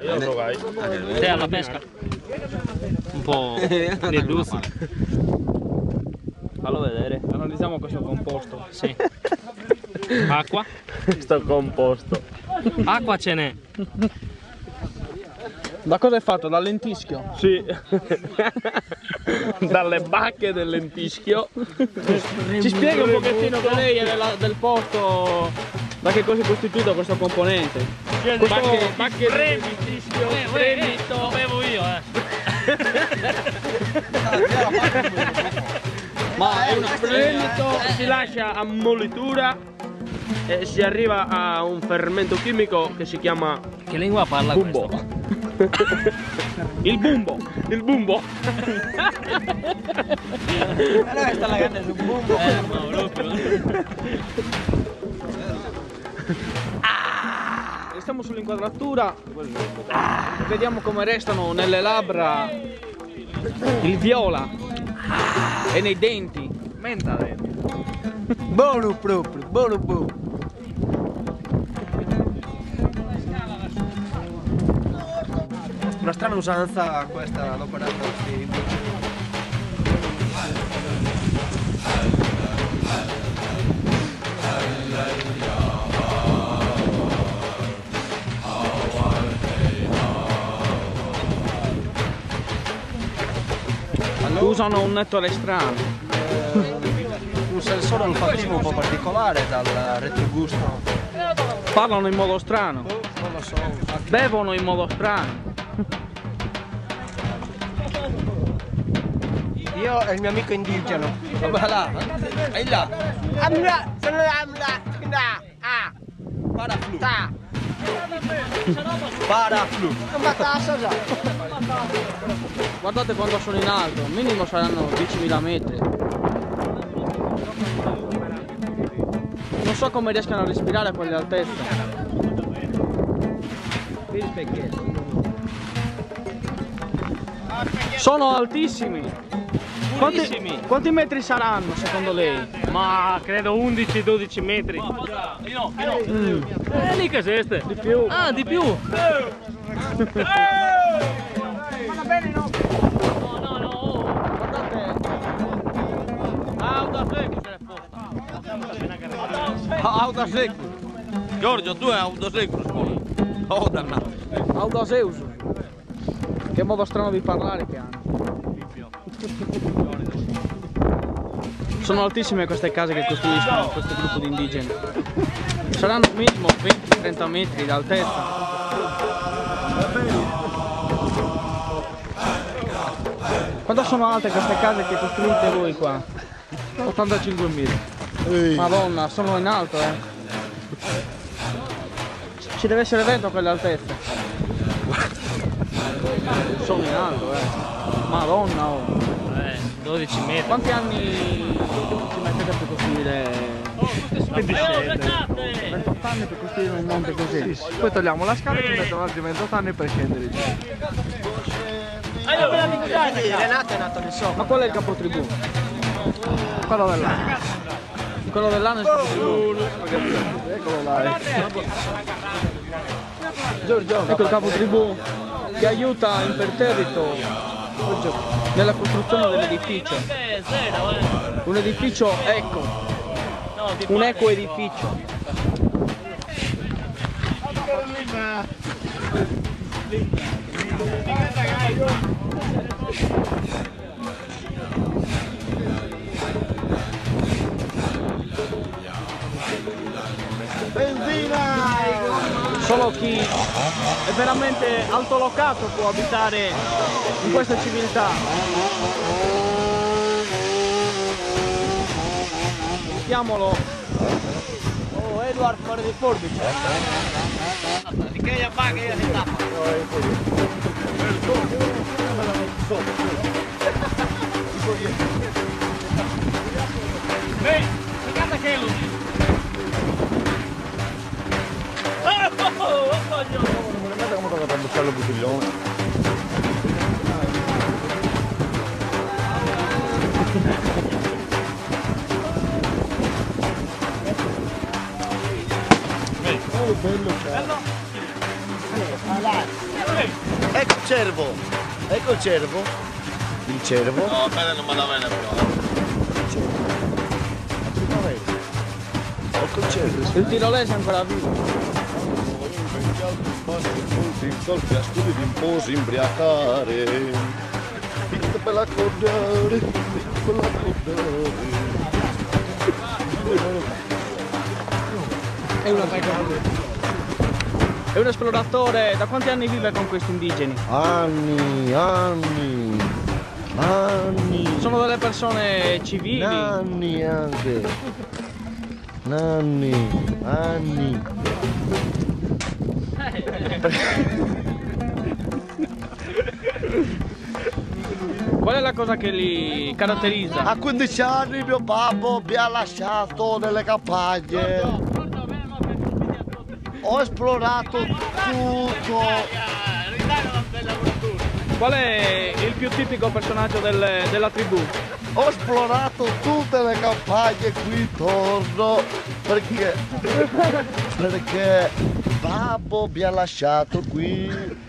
Io provai. Te alla pesca? Un po' riduzzi. Fallo vedere. Analizziamo questo composto. Sì. Acqua? Sto composto. Acqua ce n'è. Da cosa è fatto? Dal lentischio? Sì. Dalle bacche del lentischio. Ci spiega un pochettino che lei è del posto, da che cosa è costituito questo componente? Bacche del lentischio, fremito. Bevo io, Ma è un fremito, si lascia a mollitura e si arriva a un fermento chimico che si chiama Che lingua parla bumbo. questo? Il bumbo. Il bumbo. Allora sta la canna sul bumbo. No, proprio. Stiamo sull'inquadratura. Vediamo come restano nelle labbra il viola e nei denti. Menta dentro. Buono proprio, buono buono. Una strana usanza questa adoperarsi. Usano un nettore strano. Un sensore olfattivo un po' particolare dal retrogusto. Parlano in modo strano. Non lo so. Bevono in modo strano. Io e il mio amico indigeno. Vabbè là. È là. Amla, sono amla. Ah. Paraflu. Ta. Paraflu. Guardate quando sono in alto, minimo saranno 10.000 metri. Non so come riescano a respirare a quelle altezze. Sono altissimi. Quanti metri saranno secondo lei? Ma credo 11-12 metri. Lì che esiste? Di più. Ah, di più. Autosecco. Giorgio, tu hai autosecco, scusa. Oh, dannato. Audaseus. Che modo strano di parlare che hanno. Sono altissime queste case che costruiscono questo gruppo di indigeni. Saranno minimo 20-30 metri d'altezza. Quanto sono alte queste case che costruite voi qua? 85.000. Madonna, sono in alto, Ci deve essere vento a quelle altezze. Sono in alto, Madonna, oh. 12 metri. Quanti anni ci mettete per costruire? 28 anni per costruire un monte così. Poi togliamo la scala e ci mettono altri 28 anni per scendere giù. Renato è nato nel sopra. Ma qual è il capotribù? Quello dell'anno. Quello dell'anno è il capotribù. Eccolo là. Giorgio. Ecco il capotribù che aiuta imperterrito nella costruzione dell'edificio. Un edificio eco. Un eco edificio. Solo chi è veramente altolocato può abitare in questa civiltà. Mettiamolo. Oh, Edward, fuori di forbice. Di che io pago io si tappa. Vedi, guarda che è lui. Guardate come tocca a bussare il bottiglione. Bello, bello. Ecco il cervo. Ecco il cervo. Il cervo. No, bene non mi da bene però. Ecco il cervo. Il tirolese è ancora vivo. Solfi a studi di un po' si imbriacare. Fitta per l'accordare, fitta per l'accordare. È un esploratore. Da quanti anni vive con questi indigeni? Anni. Sono delle persone civili. Anni anche. Anni. Qual è la cosa che li caratterizza? A 15 anni mio babbo mi ha lasciato nelle campagne. Ho esplorato tutto. Qual è il più tipico personaggio della tribù? Ho esplorato tutte le campagne qui intorno perché babbo mi ha lasciato qui.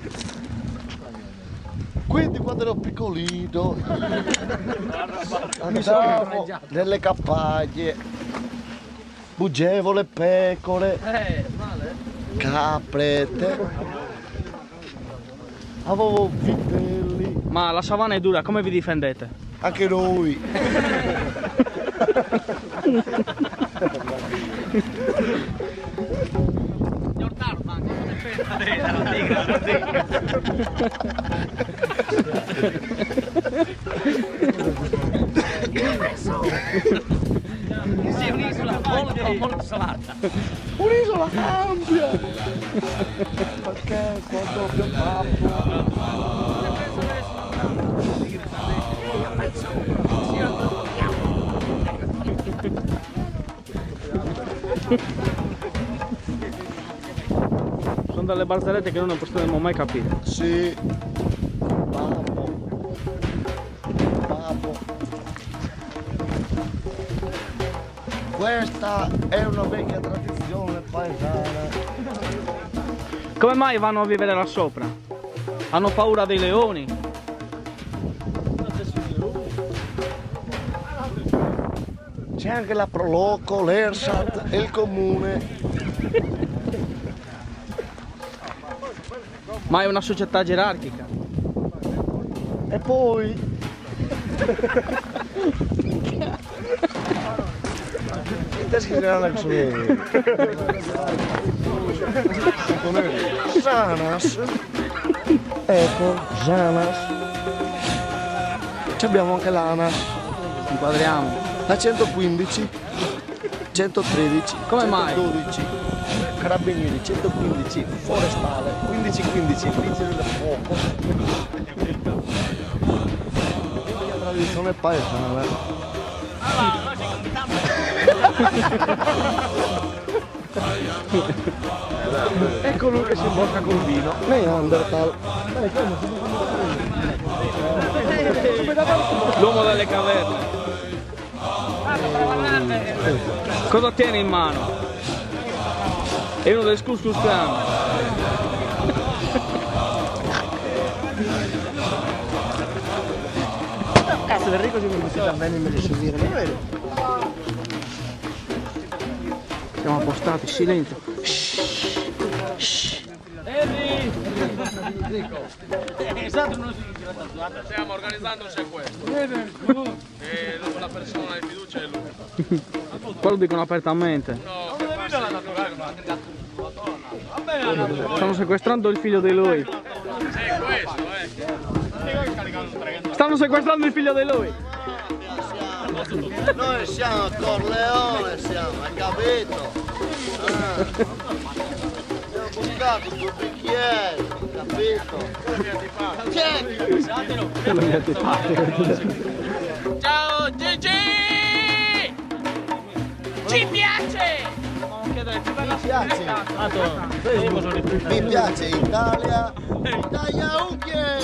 Quindi quando ero piccolino andavo nelle campagne, buggevo le pecore, caprette, avevo vitelli, Ma la savana è dura, come vi difendete? anche noi. Sì, un'isola molto salata. Un'isola ampia! Perché quando mio babbo... Sono delle barzellette che noi non potremmo mai capire. Sì, babbo. Questa è una vecchia tradizione paesana. Come mai vanno a vivere là sopra? Hanno paura dei leoni? C'è anche la Proloco, l'Ersat e il comune. Ma è una società gerarchica. E poi... Janas. Ecco, Janas. Ci abbiamo anche l'ANAS. Inquadriamo. La 115, 113, Come mai? 112, Carabinieri, 115, Forestale, 1515, Vigili del Fuoco. La tradizione paesana. Ecco lui che si imbocca col vino. Neanderthal. L'uomo delle caverne. Cosa tiene in mano? È uno dei Ku Klux Klan. Cazzo, Enrico si è venuto bene me le servire, non è vero? Siamo appostati, silenzio. Stiamo organizzando un sequestro. E la persona di fiducia è lui. Poi lo dicono apertamente. Stanno sequestrando il figlio di lui. Stanno sequestrando il figlio di lui. Noi siamo Corleone, siamo, hai capito? Siamo buttati sul bicchiere, capito? Ciao Gigi! Ci piace! Mi piace Italia, Italia Ucchie!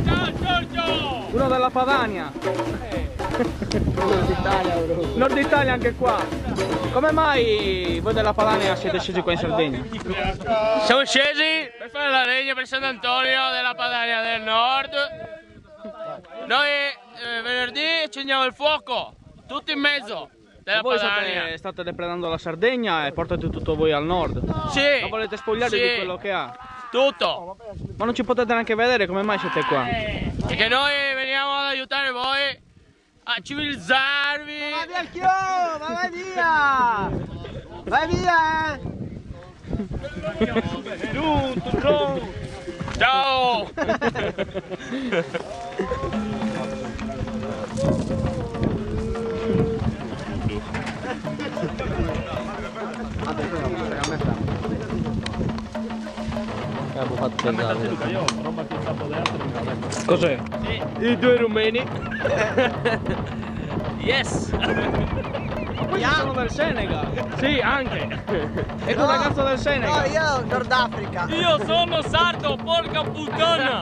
Ciao Giorgio! Uno della Padania. Nord Italia anche qua. Come mai voi della Padania siete scesi qua in Sardegna? Siamo scesi per fare la legna per Sant'Antonio della Padania del Nord. Noi venerdì accendiamo il fuoco, tutto in mezzo della Voi Padania. state depredando la Sardegna e portate tutto voi al nord. Sì. Non volete spogliarvi di quello che ha. Tutto. Ma non ci potete neanche vedere come mai siete qua. Perché noi veniamo ad aiutare voi a civilizzarvi. Ma vecchio, ma vai via! Vai via, Ciao. Cos'è? I due rumeni. Yes. Questi sono del Senegal. Sì, anche. E tu ragazzo del No, Senegal. io Nord Africa. Io sono sardo, porca puttana.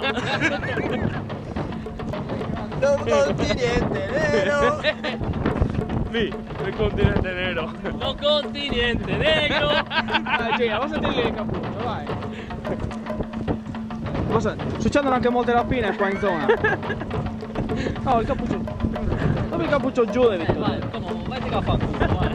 Non conti niente, nero. Sì, del continente nero. No continente negro. Dai, Gina, vamos a sentirgli il cappuccio, vai. Succedono anche molte rapine qua in zona. No, il cappuccio. Dove il cappuccio giù, devi Vai, vai a fanculo,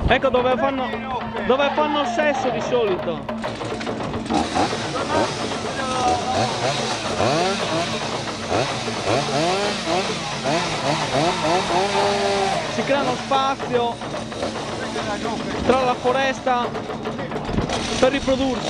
Ecco dove fanno sesso di solito. Si crea uno spazio tra la foresta per riprodursi.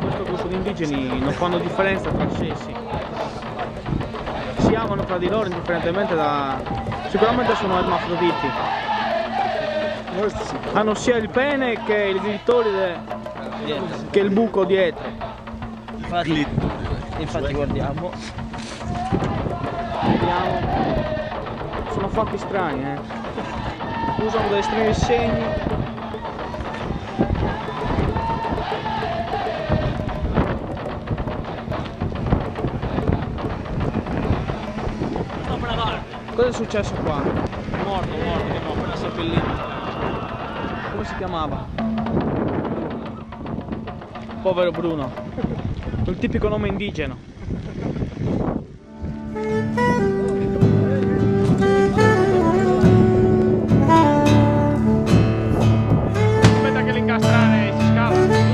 Questo gruppo di indigeni non fanno differenza tra sessi, si amano tra di loro indifferentemente da... sicuramente sono ermafroditi, hanno sia il pene che il glittoride che il buco dietro. Infatti guardiamo. Vediamo, sono fatti strani, usano dei strani segni. Cosa è successo qua? Morto, che abbiamo appena seppellito. Come si chiamava? Povero Bruno. Il tipico nome indigeno. Aspetta che l'incastrare si scala.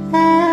Thank you.